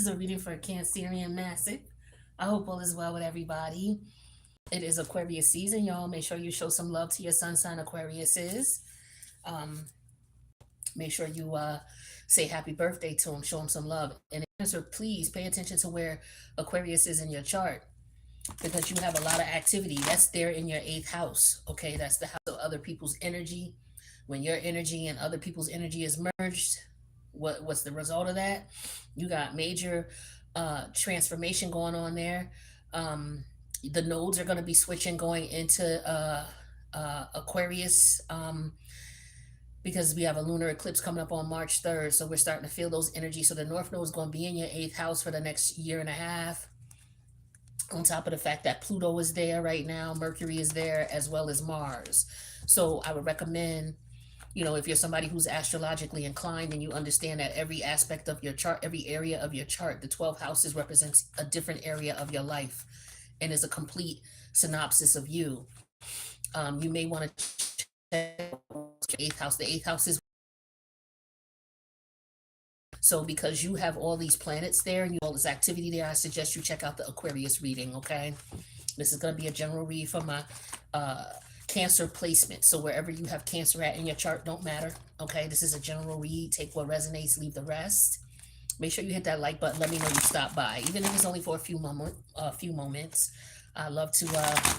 a reading for Cancerian Massive. I hope all is well with everybody. It is Aquarius season, y'all. Make sure you show some love to your sun sign Aquarius is. Um, Make sure you say happy birthday to him, show him some love. And answer, please pay attention to where Aquarius is in your chart because you have a lot of activity. That's there in your eighth house. Okay, that's the house of other people's energy. When your energy and other people's energy is merged, what's the result of that? You got major transformation going on there. The nodes are going to be switching going into Aquarius because we have a lunar eclipse coming up on March 3rd. So we're starting to feel those energies. So the North Node is going to be in your eighth house for the next year and a half. On top of the fact that Pluto is there right now, Mercury is there, as well as Mars. So I would recommend, if you're somebody who's astrologically inclined and you understand that every aspect of your chart, every area of your chart, the 12 houses represents a different area of your life and is a complete synopsis of you. You may want to check the eighth house. The eighth house is so because you have all these planets there and you all this activity there, I suggest you check out the Aquarius reading, okay? This is going to be a general read for my Cancer placement. So wherever you have Cancer at in your chart don't matter, okay? This is a general read. Take what resonates, leave the rest. Make sure you hit that like button. Let me know you stopped by, even if it's only for a few moments. I love to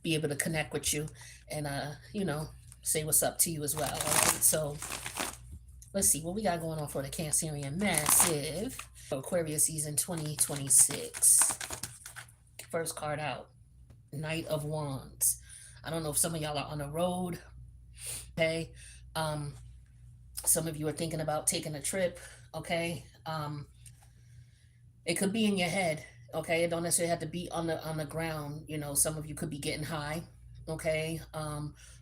be able to connect with you and say what's up to you as well. All right, so let's see what we got going on for the Cancerian Massive Aquarius season 2026. First card out, Knight of Wands. I don't know if some of y'all are on the road, okay? Some of you are thinking about taking a trip, okay? It could be in your head, okay? It don't necessarily have to be on the ground. Some of you could be getting high, okay?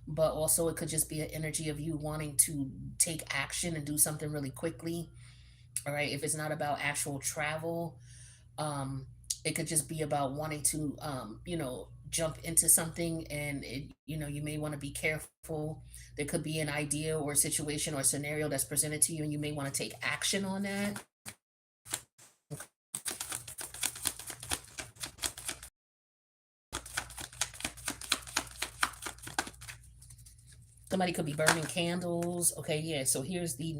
But also it could just be an energy of you wanting to take action and do something really quickly. All right, if it's not about actual travel, it could just be about wanting to jump into something, and you may want to be careful. There could be an idea or a situation or a scenario that's presented to you and you may want to take action on that. Somebody could be burning candles. Okay, yeah. So here's the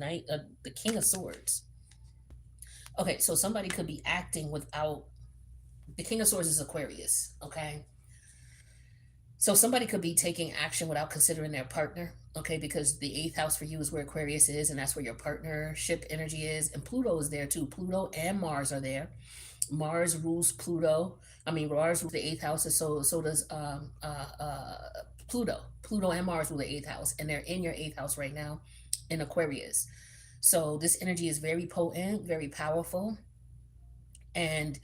the King of Swords. Okay, so somebody could be acting without. The King of Swords is Aquarius. Okay, so somebody could be taking action without considering their partner. Okay, because the eighth house for you is where Aquarius is, and that's where your partnership energy is. And Pluto is there too. Pluto and Mars are there. Mars rules Pluto. Mars rules the eighth house, and so does Pluto. Pluto and Mars rule the eighth house, and they're in your eighth house right now in Aquarius. So this energy is very potent, very powerful. And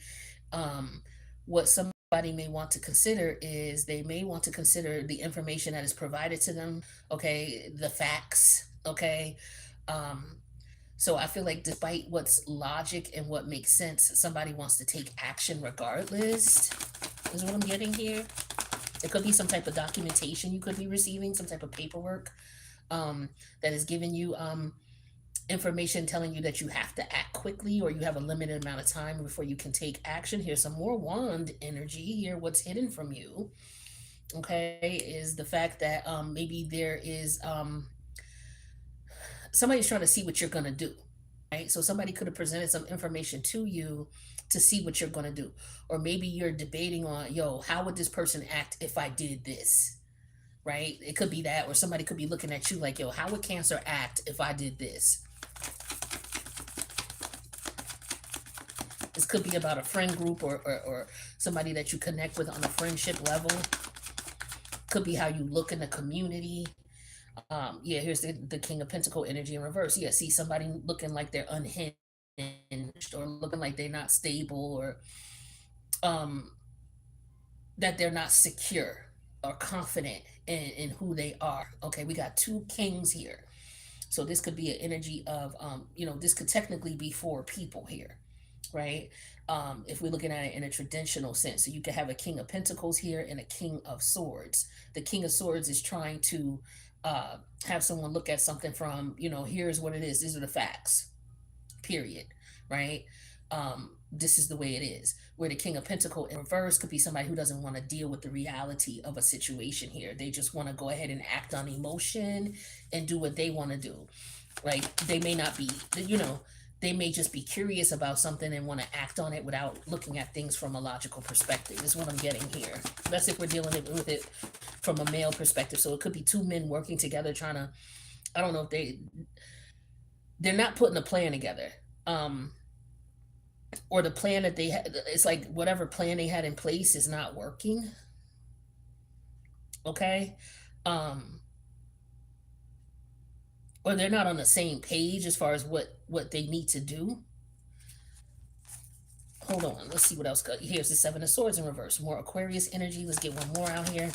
what somebody may want to consider is they may want to consider the information that is provided to them, okay, the facts, okay. So I feel like despite what's logic and what makes sense, somebody wants to take action regardless, is what I'm getting here. It could be some type of documentation you could be receiving, some type of paperwork that is giving you information telling you that you have to act quickly or you have a limited amount of time before you can take action. Here's some more wand energy here. What's hidden from you, okay, is the fact that maybe there is somebody's trying to see what you're going to do, right? So somebody could have presented some information to you to see what you're going to do. Or maybe you're debating on, how would this person act if I did this, right? It could be that, or somebody could be looking at you like, how would Cancer act if I did this? This could be about a friend group or somebody that you connect with on a friendship level. Could be how you look in the community. Here's the King of Pentacle energy in reverse. Yeah, see somebody looking like they're unhinged or looking like they're not stable or that they're not secure or confident in who they are. Okay, we got two kings here. So this could be an energy of, this could technically be four people here, right? If we're looking at it in a traditional sense. So you could have a King of Pentacles here and a King of Swords. The King of Swords is trying to have someone look at something from, here's what it is. These are the facts, period, right? This is the way it is. Where the King of Pentacle in reverse could be somebody who doesn't want to deal with the reality of a situation here. They just want to go ahead and act on emotion and do what they want to do. Like they may not be, they may just be curious about something and want to act on it without looking at things from a logical perspective, is what I'm getting here. That's if we're dealing with it from a male perspective. So it could be two men working together trying to, I don't know if they're not putting a plan together. Um, or the plan that they had, it's like whatever plan they had in place is not working. Okay. Um, or they're not on the same page as far as what they need to do. Hold on, let's see what else. Here's the Seven of Swords in reverse. More Aquarius energy. Let's get one more out here.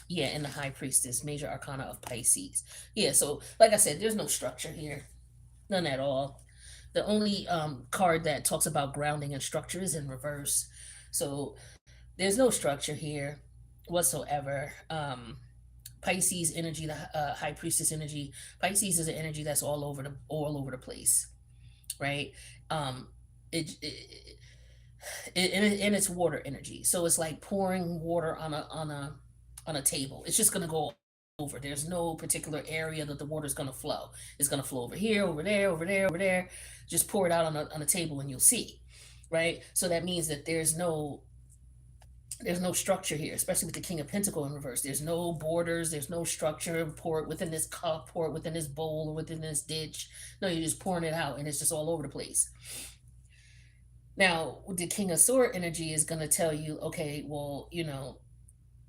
Yeah, and the High Priestess, major arcana of Pisces. Yeah, so like I said, there's no structure here, none at all. The only card that talks about grounding and structure is in reverse. So there's no structure here whatsoever. Pisces energy, the High Priestess energy. Pisces is an energy that's all over the place, right? Um, it and it's water energy, so it's like pouring water on a table. It's just gonna go over. There's no particular area that the water's gonna flow. It's gonna flow over here, over there, over there, over there. Just pour it out on a table and you'll see, right? So that means that there's no structure here, especially with the King of Pentacle in reverse. There's no borders, there's no structure. Pour it within this cup, pour it within this bowl, or within this ditch. No, you're just pouring it out and it's just all over the place. Now, the King of Sword energy is going to tell you, okay, well,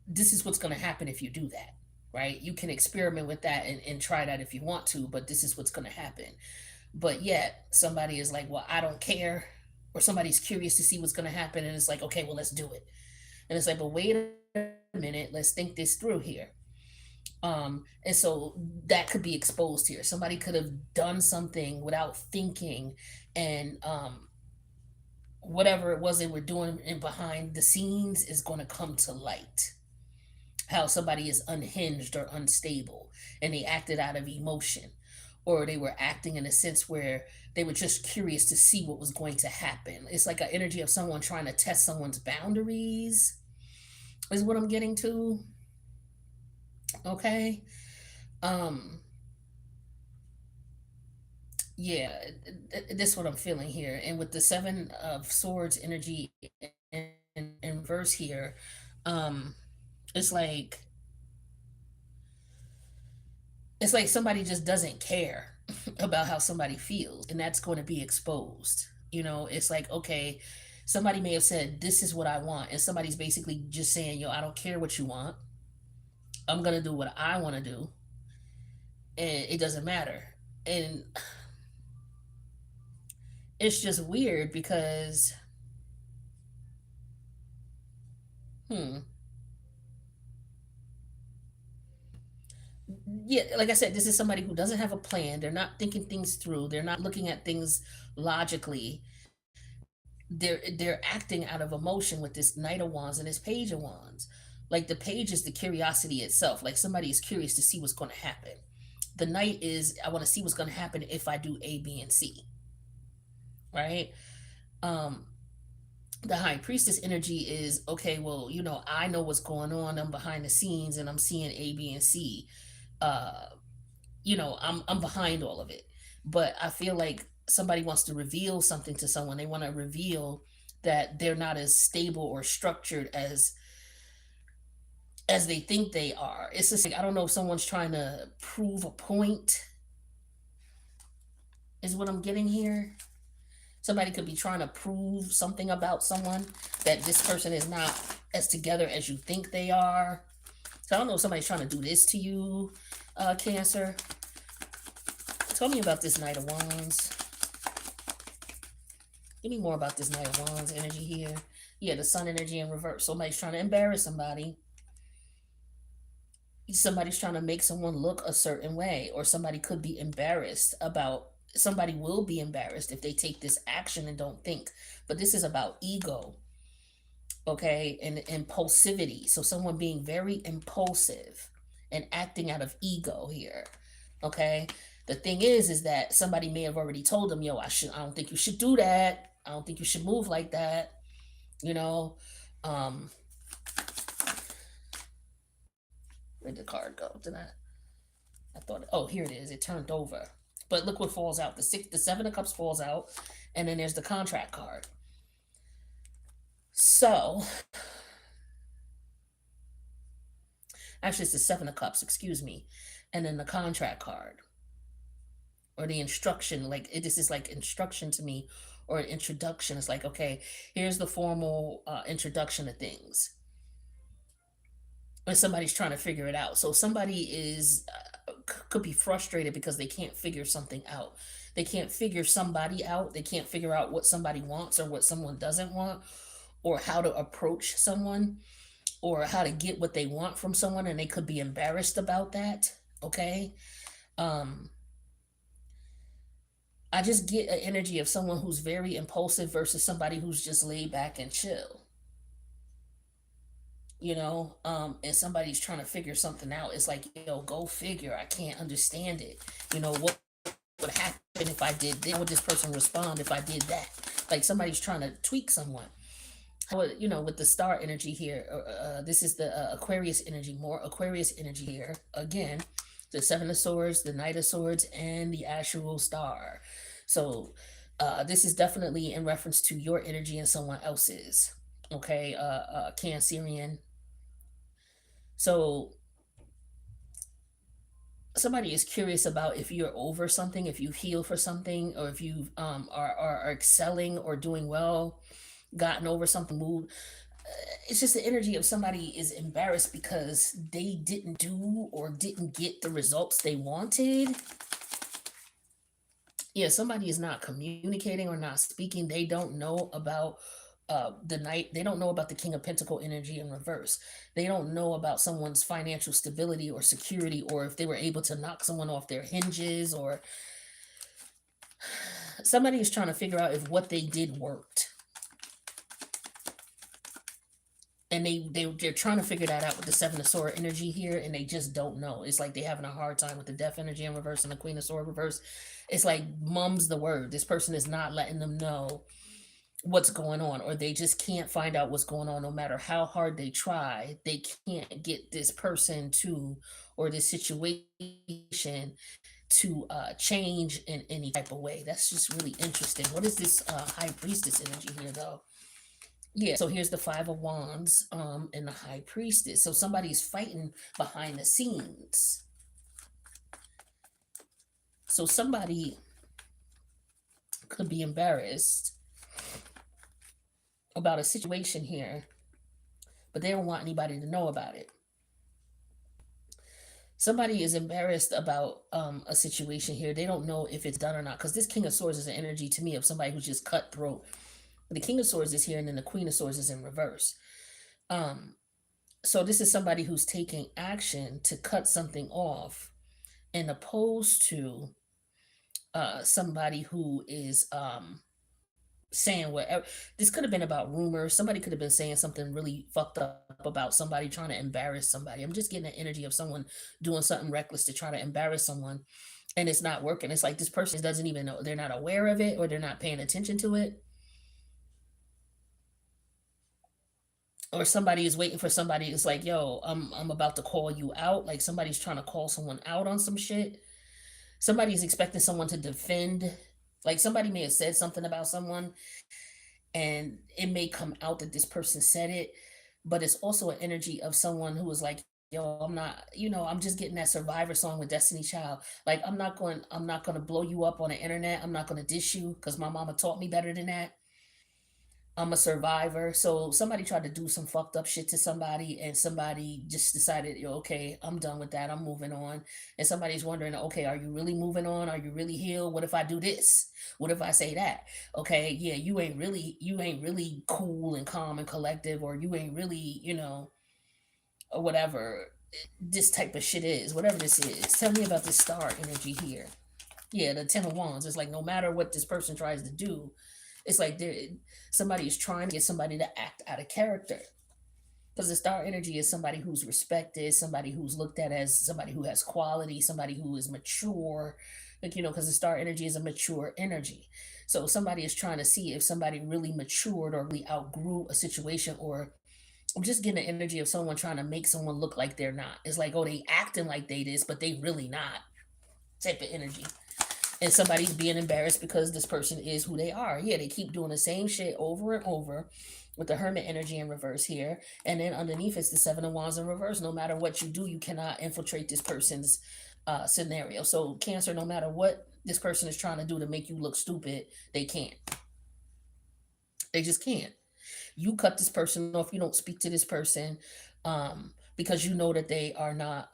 this is what's going to happen if you do that, right? You can experiment with that and try that if you want to, but this is what's going to happen. But yet, somebody is like, well, I don't care. Or somebody's curious to see what's going to happen. And it's like, okay, well, let's do it. And it's like, but wait a minute, let's think this through here. And so that could be exposed here. Somebody could have done something without thinking, and whatever it was they were doing in behind the scenes is going to come to light. How somebody is unhinged or unstable and they acted out of emotion, or they were acting in a sense where they were just curious to see what was going to happen. It's like an energy of someone trying to test someone's boundaries, is what I'm getting to. Okay. Um, yeah, this is what I'm feeling here. And with the Seven of Swords energy in verse here, um, it's like it's like somebody just doesn't care about how somebody feels, and that's going to be exposed. It's like, okay, somebody may have said this is what I want, and somebody's basically just saying, yo, I don't care what you want. I'm gonna do what I want to do, and it doesn't matter. And it's just weird because, hmm, yeah, like I said, this is somebody who doesn't have a plan. They're not thinking things through. They're not looking at things logically. They're acting out of emotion with this Knight of Wands and this Page of Wands. Like the page is the curiosity itself. Like somebody is curious to see what's going to happen. The Knight is, I want to see what's going to happen if I do A, B, and C. Right? Um, the High Priestess energy is, okay, well, I know what's going on. I'm behind the scenes and I'm seeing A, B, and C. Uh, I'm behind all of it. But I feel like somebody wants to reveal something to someone. They want to reveal that they're not as stable or structured as they think they are. It's just like, I don't know if someone's trying to prove a point, is what I'm getting here. Somebody could be trying to prove something about someone, that this person is not as together as you think they are. So I don't know if somebody's trying to do this to you, Cancer. Tell me about this Knight of Wands. Give me more about this Knight of Wands energy here. Yeah, the Sun energy in reverse. Somebody's trying to embarrass somebody. Somebody's trying to make someone look a certain way, or somebody could be embarrassed about, somebody will be embarrassed if they take this action and don't think. But this is about ego, okay, and impulsivity. So someone being very impulsive and acting out of ego here, okay. The thing is that somebody may have already told them, yo, I don't think you should do that. I don't think you should move like that. You know, um, where'd the card go? Did I thought, oh, here it is. It turned over. But look what falls out. The 7 of Cups falls out, and then there's the contract card. So, actually, it's the 7 of Cups. Excuse me, and then the contract card or the instruction. Like this is like instruction to me, or an introduction. It's like, okay, here's the formal introduction of things. When somebody's trying to figure it out, so somebody is could be frustrated because they can't figure something out. They can't figure somebody out. They can't figure out what somebody wants or what someone doesn't want, or how to approach someone, or how to get what they want from someone, and they could be embarrassed about that. Okay. Um, I just get an energy of someone who's very impulsive versus somebody who's just laid back and chill. And somebody's trying to figure something out. It's like, go figure. I can't understand it. What would happen if I did this? How would this person respond if I did that? Like somebody's trying to tweak someone. With the star energy here, this is the Aquarius energy, more Aquarius energy here. Again, the 7 of Swords, the Knight of Swords, and the actual star. So this is definitely in reference to your energy and someone else's. Okay, Cancerian. So somebody is curious about if you're over something, if you heal for something, or if you are excelling or doing well, gotten over something, moved. It's just the energy of somebody is embarrassed because they didn't do or didn't get the results they wanted. Yeah, somebody is not communicating or not speaking. They don't know about the Knight. They don't know about the King of Pentacle energy in reverse. They don't know about someone's financial stability or security, or if they were able to knock someone off their hinges, or somebody is trying to figure out if what they did worked. And they're trying to figure that out with the 7 of Sword energy here, and they just don't know. It's like they're having a hard time with the Death energy in reverse and the Queen of Sword reverse. It's like mum's the word. This person is not letting them know what's going on, or they just can't find out what's going on. No matter how hard they try, they can't get this person to, or this situation to change in any type of way. That's just really interesting. What is this High Priestess energy here, though? Yeah, so here's the 5 of Wands and the High Priestess. So somebody's fighting behind the scenes. So somebody could be embarrassed about a situation here, but they don't want anybody to know about it. Somebody is embarrassed about a situation here. They don't know if it's done or not, because this King of Swords is an energy to me of somebody who's just cutthroat. The King of Swords is here, and then the Queen of Swords is in reverse. So this is somebody who's taking action to cut something off, and opposed to somebody who is saying whatever. This could have been about rumors. Somebody could have been saying something really fucked up about somebody, trying to embarrass somebody. I'm just getting the energy of someone doing something reckless to try to embarrass someone, and it's not working. It's like this person doesn't even know. They're not aware of it, or they're not paying attention to it. Or somebody is waiting for somebody. It's like, yo, I'm about to call you out. Like somebody's trying to call someone out on some shit. Somebody's expecting someone to defend. Like somebody may have said something about someone, and it may come out that this person said it, but it's also an energy of someone who is like, yo, I'm not, I'm just getting that Survivor song with Destiny Child. Like I'm not going to blow you up on the internet. I'm not going to dish you because my mama taught me better than that. I'm a survivor. So somebody tried to do some fucked up shit to somebody, and somebody just decided, yo, okay, I'm done with that. I'm moving on. And somebody's wondering, okay, are you really moving on? Are you really healed? What if I do this? What if I say that? Okay, yeah, you ain't really cool and calm and collective, or you ain't really, or whatever this type of shit is, whatever this is. Tell me about this star energy here. Yeah, the 10 of Wands. It's like no matter what this person tries to do, it's like somebody is trying to get somebody to act out of character. Because the star energy is somebody who's respected, somebody who's looked at as somebody who has quality, somebody who is mature, Like, because the star energy is a mature energy. So somebody is trying to see if somebody really matured or really outgrew a situation, or I'm just getting the energy of someone trying to make someone look like they're not. It's like, oh, they acting like they this, but they really not, type of energy. And somebody's being embarrassed because this person is who they are. Yeah, they keep doing the same shit over and over with the hermit energy in reverse here. And then underneath it's the seven of wands in reverse. No matter what you do, you cannot infiltrate this person's scenario. So Cancer, no matter what this person is trying to do to make you look stupid, they can't. They just can't. You cut this person off. You don't speak to this person because you know that they're not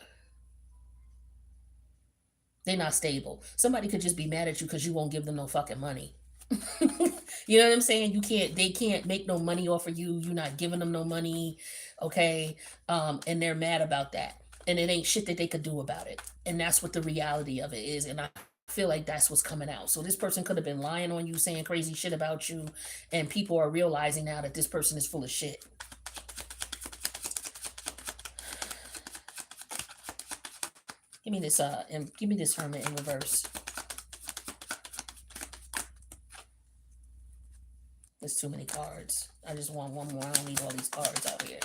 stable. Somebody could just be mad at you because you won't give them no fucking money. You know what I'm saying? They can't make no money off of you. You're not giving them no money. Okay. And they're mad about that. And it ain't shit that they could do about it. And that's what the reality of it is. And I feel like that's what's coming out. So this person could have been lying on you, saying crazy shit about you. And people are realizing now that this person is full of shit. Give me this hermit in reverse. There's too many cards. I just want one more. I don't need all these cards out here.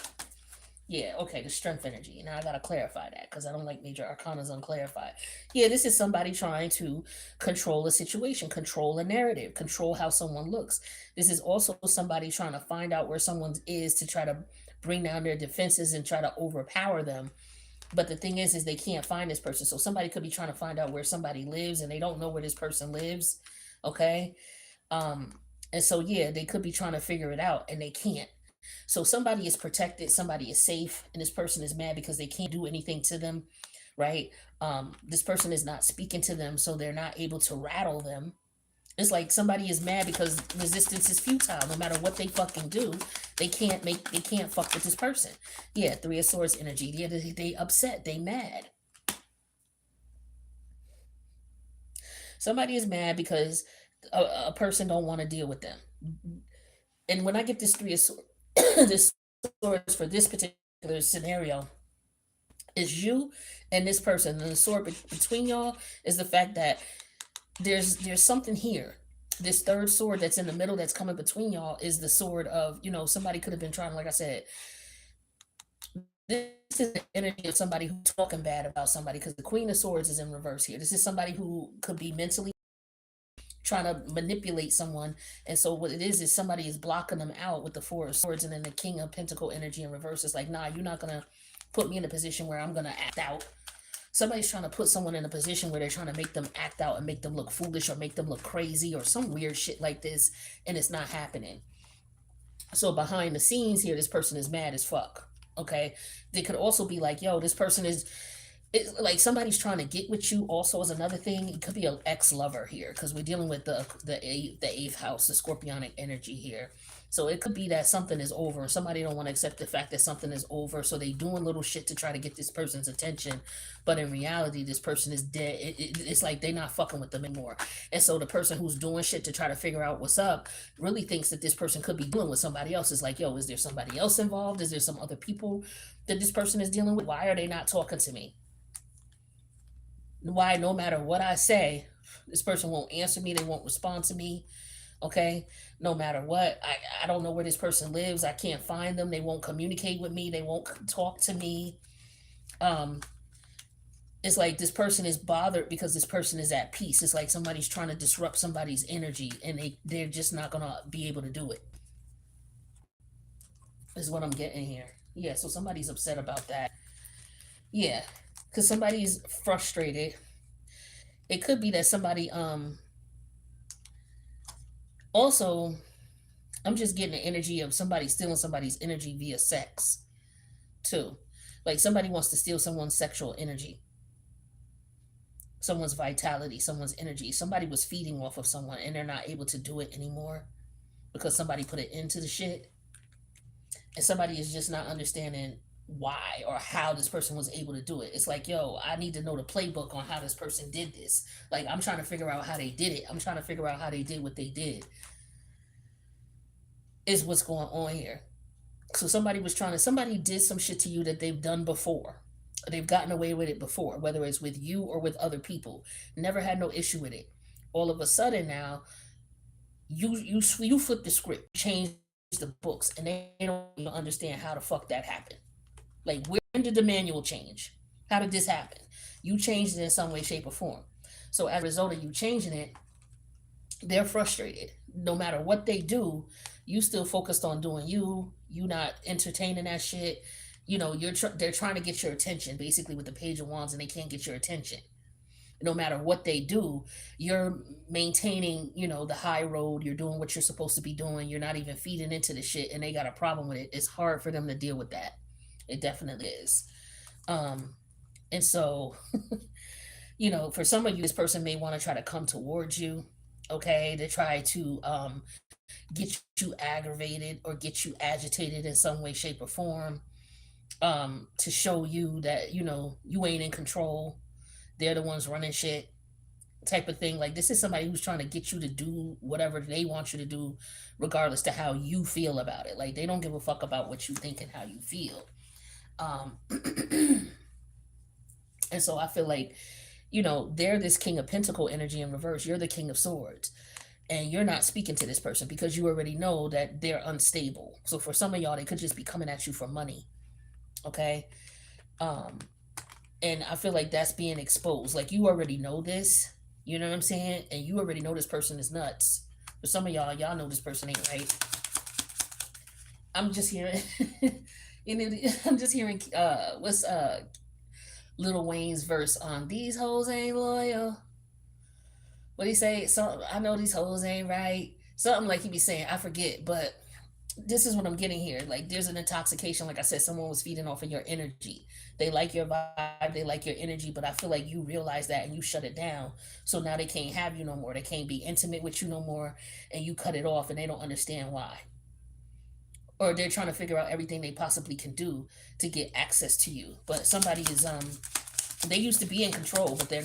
Yeah, okay, the strength energy. Now I gotta clarify that because I don't like major arcanas unclarified. Yeah, this is somebody trying to control a situation, control a narrative, control how someone looks. This is also somebody trying to find out where someone is to try to bring down their defenses and try to overpower them. But the thing is they can't find this person. So somebody could be trying to find out where somebody lives and they don't know where this person lives. Okay. And so, yeah, they could be trying to figure it out and they can't. So somebody is protected, somebody is safe, and this person is mad because they can't do anything to them, right? This person is not speaking to them, so they're not able to rattle them. It's like somebody is mad because resistance is futile. No matter what they fucking do, they can't fuck with this person. Yeah, Three of Swords energy. Yeah, they upset, they mad. Somebody is mad because a person don't want to deal with them. And when I get this Three of Swords, this swords for this particular scenario is you and this person. And the sword between y'all is the fact that there's something here. This third sword that's in the middle that's coming between y'all is the sword of, somebody could have been trying, like I said, this is the energy of somebody who's talking bad about somebody because the Queen of Swords is in reverse here. This is somebody who could be mentally trying to manipulate someone. And so what it is somebody is blocking them out with the Four of Swords, and then the King of Pentacle energy in reverse is like, nah, you're not going to put me in a position where I'm going to act out. Somebody's trying to put someone in a position where they're trying to make them act out and make them look foolish or make them look crazy or some weird shit like this, and it's not happening. So behind the scenes here, this person is mad as fuck. Okay. They could also be like, yo, this person is, it's like somebody's trying to get with you. Also, is another thing. It could be an ex-lover here because we're dealing with the eighth house, the scorpionic energy here. So it could be that something is over. Somebody don't want to accept the fact that something is over, so they doing little shit to try to get this person's attention. But in reality, this person is dead. It's like they're not fucking with them anymore. And so the person who's doing shit to try to figure out what's up really thinks that this person could be dealing with somebody else. It's like, yo, is there somebody else involved? Is there some other people that this person is dealing with? Why are they not talking to me? Why, no matter what I say, this person won't answer me, they won't respond to me. Okay, no matter what, I don't know where this person lives, I can't find them, they won't communicate with me, they won't talk to me. It's like this person is bothered because this person is at peace. It's like somebody's trying to disrupt somebody's energy and they're just not gonna be able to do it, is what I'm getting here. Yeah, so somebody's upset about that. Yeah, because somebody's frustrated. It could be that somebody also, I'm just getting the energy of somebody stealing somebody's energy via sex too. Like somebody wants to steal someone's sexual energy, someone's vitality, someone's energy. Somebody was feeding off of someone and they're not able to do it anymore because somebody put it into the shit. And somebody is just not understanding why or how this person was able to do it. It's like, yo, I need to know the playbook on how this person did this. Like, I'm trying to figure out how they did it. I'm trying to figure out how they did what they did, is what's going on here. So somebody did some shit to you that they've done before. They've gotten away with it before, whether it's with you or with other people. Never had no issue with it. All of a sudden now, you flip the script, change the books, and they don't even understand how the fuck that happened. Like, when did the manual change? How did this happen? You changed it in some way, shape, or form. So as a result of you changing it, they're frustrated. No matter what they do, you still focused on doing you. You not entertaining that shit. They're trying to get your attention, basically, with the Page of Wands, and they can't get your attention. No matter what they do, you're maintaining, the high road. You're doing what you're supposed to be doing. You're not even feeding into the shit, and they got a problem with it. It's hard for them to deal with that. It definitely is. Um, and so, for some of you, this person may want to try to come towards you, okay, to try to get you aggravated or get you agitated in some way, shape, or form, to show you that, you ain't in control. They're the ones running shit, type of thing. Like, this is somebody who's trying to get you to do whatever they want you to do, regardless to how you feel about it. Like, they don't give a fuck about what you think and how you feel. Um, and so I feel like, they're this King of Pentacle energy in reverse. You're the King of Swords. And you're not speaking to this person because you already know that they're unstable. So for some of y'all, they could just be coming at you for money. Okay? Um, and I feel like that's being exposed. Like, you already know this. You know what I'm saying? And you already know this person is nuts. For some of y'all know this person ain't right. I'm just hearing, I'm just hearing, what's Lil Wayne's verse on "These hoes ain't loyal." What he say? So I know these hoes ain't right. Something like he be saying. I forget, but this is what I'm getting here. Like, there's an intoxication. Like I said, someone was feeding off of your energy. They like your vibe, they like your energy, but I feel like you realize that and you shut it down. So now they can't have you no more. They can't be intimate with you no more, and you cut it off, and they don't understand why. Or they're trying to figure out everything they possibly can do to get access to you. But somebody is they used to be in control, but they're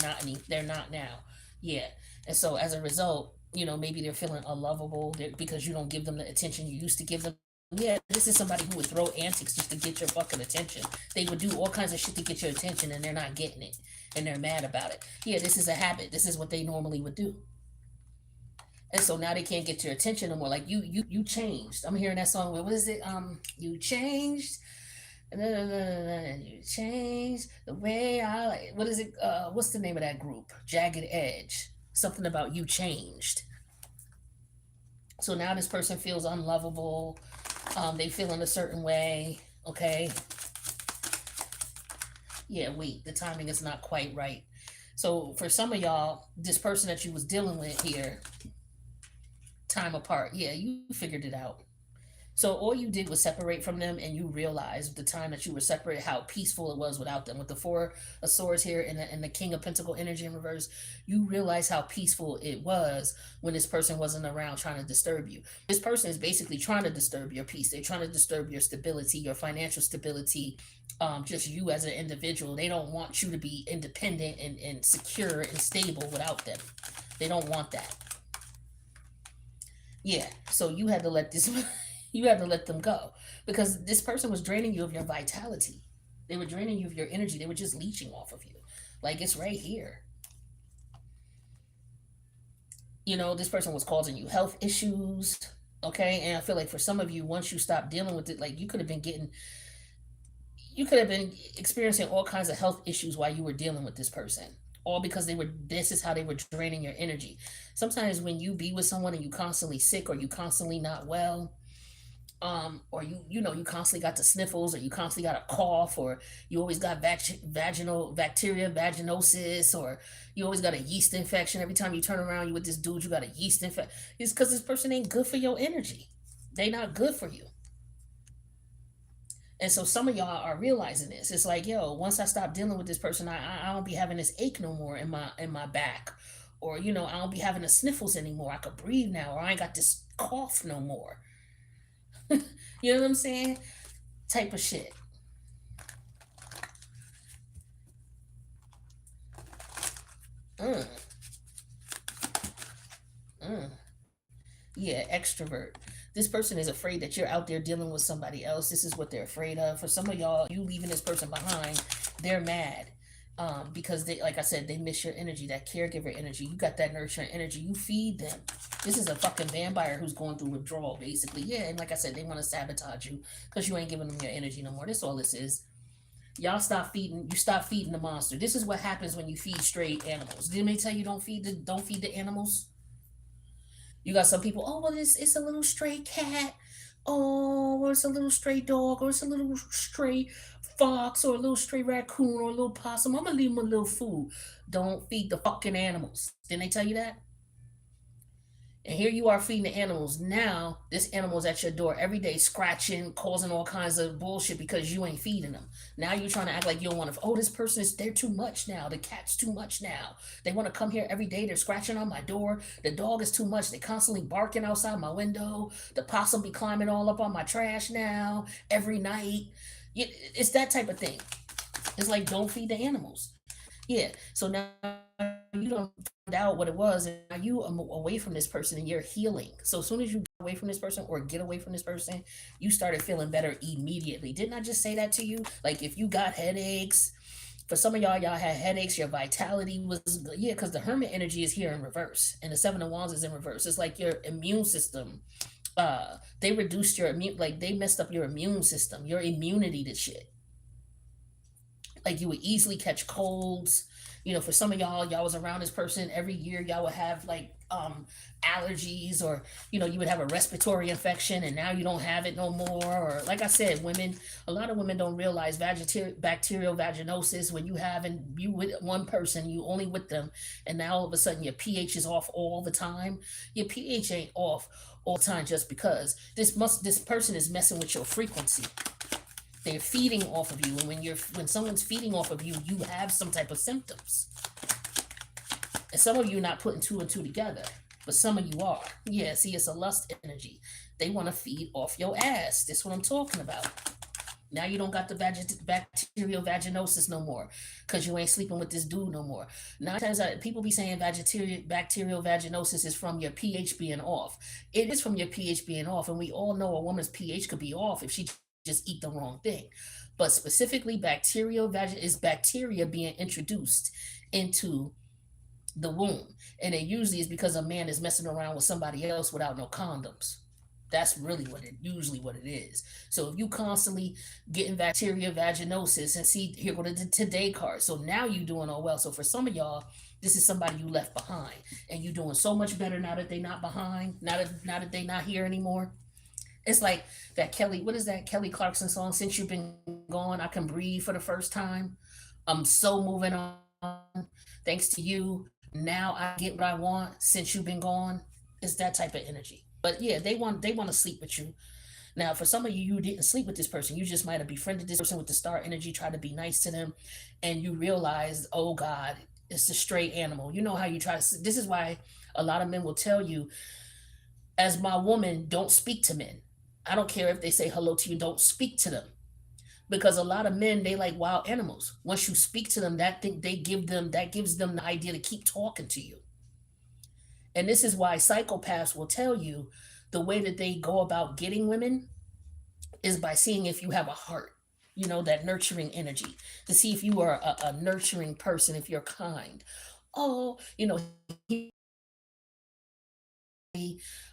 not now. Yeah. And so as a result, maybe they're feeling unlovable because you don't give them the attention you used to give them. Yeah, this is somebody who would throw antics just to get your fucking attention. They would do all kinds of shit to get your attention, and they're not getting it, and they're mad about it. Yeah, this is a habit. This is what they normally would do. And so now they can't get your attention no more. Like, you changed. I'm hearing that song. What is it? You changed. You changed the way I like. What is it? What's the name of that group? Jagged Edge. Something about you changed. So now this person feels unlovable. They feel in a certain way. Okay. Yeah, wait. The timing is not quite right. So for some of y'all, this person that you was dealing with here, time apart. Yeah, you figured it out. So all you did was separate from them, and you realized the time that you were separate how peaceful it was without them. With the Four of Swords here and the King of Pentacle energy in reverse, you realize how peaceful it was when this person wasn't around trying to disturb you. This person is basically trying to disturb your peace. They're trying to disturb your stability, your financial stability, just you as an individual. They don't want you to be independent and secure and stable without them. They don't want that. Yeah, so you had to let this you had to let them go because this person was draining you of your vitality. They were draining you of your energy. They were just leeching off of you. Like, it's right here. This person was causing you health issues. Okay, and I feel like for some of you, once you stop dealing with it, like, you could have been experiencing all kinds of health issues while you were dealing with this person, all because this is how they were draining your energy. Sometimes when you be with someone and you constantly sick or you constantly not well, or you constantly got the sniffles, or you constantly got a cough, or you always got vaginal bacteria, vaginosis, or you always got a yeast infection. Every time you turn around, you with this dude, you got a yeast infection. It's because this person ain't good for your energy. They not good for you. And so some of y'all are realizing this. It's like, yo, once I stop dealing with this person, I don't be having this ache no more in my back, or I don't be having the sniffles anymore. I could breathe now, or I ain't got this cough no more. You know what I'm saying? Type of shit. Mm, mm. Yeah, extrovert. This person is afraid that you're out there dealing with somebody else. This is what they're afraid of. For some of y'all, you leaving this person behind, they're mad. Because they, like I said, they miss your energy, that caregiver energy. You got that nurturing energy. You feed them. This is a fucking vampire who's going through withdrawal, basically. Yeah, and like I said, they want to sabotage you because you ain't giving them your energy no more. That's all this is. Y'all stop feeding. You stop feeding the monster. This is what happens when you feed stray animals. Didn't they tell you don't feed the animals? You got some people. Oh well, it's a little stray cat. Oh, or it's a little stray dog, or it's a little stray fox, or a little stray raccoon, or a little possum. I'm gonna leave them a little food. Don't feed the fucking animals. Didn't they tell you that? And here you are feeding the animals. Now, this animal's at your door every day, scratching, causing all kinds of bullshit because you ain't feeding them. Now you're trying to act like you don't want to. Oh, this person is, they're too much now. The cat's too much now. They want to come here every day. They're scratching on my door. The dog is too much. They constantly barking outside my window. The possum be climbing all up on my trash now every night. It's that type of thing. It's like, don't feed the animals. Yeah. So now you don't find out what it was, and now you are away from this person and you're healing. So as soon as you get away from this person or get away from this person, you started feeling better immediately. Didn't I just say that to you? Like if you got headaches, for some of y'all had headaches, your vitality was good. Yeah, because the hermit energy is here in reverse and the seven of wands is in reverse. It's like your immune system. They reduced your immune, like they messed up your immune system, your immunity to shit. Like you would easily catch colds. For some of y'all was around this person every year. Y'all would have like allergies, or you would have a respiratory infection, and now you don't have it no more. Or like I said, women, a lot of women don't realize bacterial vaginosis. When you have and you with one person, you only with them, and now all of a sudden your pH is off all the time. Your pH ain't off all the time just because this person is messing with your frequency. They're feeding off of you, and when someone's feeding off of you, you have some type of symptoms. And some of you are not putting two and two together, but some of you are. Yeah, see, it's a lust energy. They want to feed off your ass. That's what I'm talking about. Now you don't got the bacterial vaginosis no more because you ain't sleeping with this dude no more. 9 times people be saying bacterial vaginosis is from your pH being off. It is from your pH being off, and we all know a woman's pH could be off if she just eat the wrong thing. But specifically, bacterial vaginosis is bacteria being introduced into the womb, and it usually is because a man is messing around with somebody else without no condoms. That's really what it is. So if you constantly getting bacteria vaginosis, and see, here go the today card. So now you doing all well. So for some of y'all, this is somebody you left behind, and you doing so much better now that they not behind, now that they not here anymore. It's like that Kelly, what is that Kelly Clarkson song? Since you've been gone, I can breathe for the first time. I'm so moving on. Thanks to you. Now I get what I want since you've been gone. It's that type of energy. But yeah, they want to sleep with you. Now, for some of you, you didn't sleep with this person. You just might have befriended this person with the star energy, try to be nice to them, and you realize, oh God, it's a stray animal. You know how you try to. This is why a lot of men will tell you, as my woman, don't speak to men. I don't care if they say hello to you, don't speak to them. Because a lot of men, they like wild animals. Once you speak to them, that gives them the idea to keep talking to you. And this is why psychopaths will tell you the way that they go about getting women is by seeing if you have a heart, that nurturing energy, to see if you are a nurturing person, if you're kind. Oh, he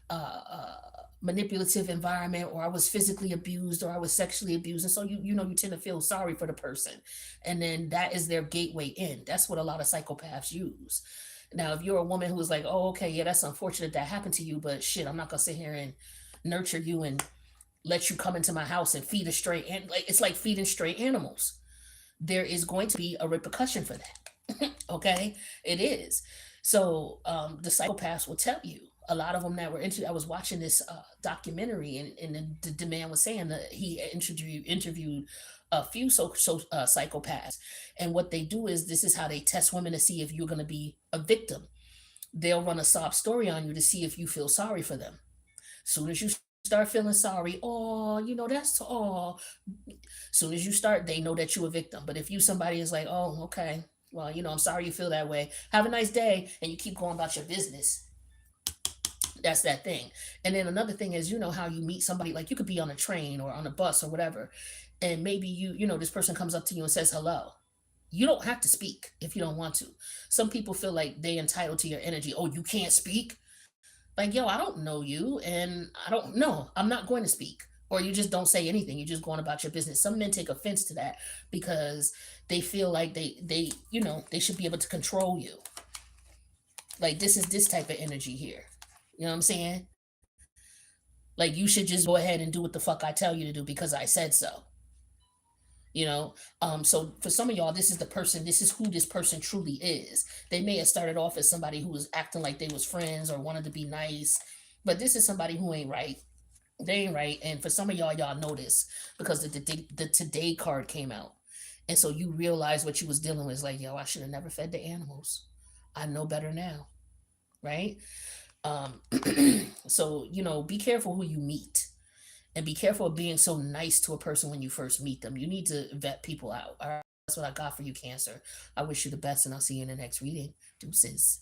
uh, uh, manipulative environment, or I was physically abused, or I was sexually abused, and so you tend to feel sorry for the person, and then that is their gateway in. That's what a lot of psychopaths use. Now, if you're a woman who is like, oh, okay, yeah, that's unfortunate that happened to you, but shit, I'm not gonna sit here and nurture you and let you come into my house and feed a stray, and like it's like feeding stray animals. There is going to be a repercussion for that. Okay, it is. So the psychopaths will tell you, a lot of them that were into. I was watching this documentary, and the man was saying that he interviewed a few psychopaths, and what they do is, this is how they test women to see if you're going to be a victim. They'll run a sob story on you to see if you feel sorry for them. Soon as you start feeling sorry, oh, that's all. Soon as you start, they know that you're a victim. But if you somebody is like, oh, okay, well, I'm sorry you feel that way. Have a nice day, and you keep going about your business, That's that thing. And then another thing is, you know how you meet somebody, like you could be on a train or on a bus or whatever, and maybe you know, this person comes up to you and says hello. You don't have to speak if you don't want to. Some people feel like they entitled to your energy. Oh, you can't speak? Like, yo, I don't know you, and I don't know. I'm not going to speak. Or you just don't say anything. You're just going about your business. Some men take offense to that because they feel like they you know, they should be able to control you. Like, this is this type of energy here. You know what I'm saying? Like, you should just go ahead and do what the fuck I tell you to do because I said so. You know, so for some of y'all, this is the person, this is who this person truly is. They may have started off as somebody who was acting like they was friends or wanted to be nice, but this is somebody who ain't right. They ain't right. And for some of y'all know this because the today card came out, and so you realize what you was dealing with is like, yo, I should have never fed the animals. I know better now, right? um so, you know, be careful who you meet, and be careful of being so nice to a person when you first meet them. You need to vet people out. All right, that's what I got for you, Cancer. I wish you the best, and I'll see you in the next reading. Deuces.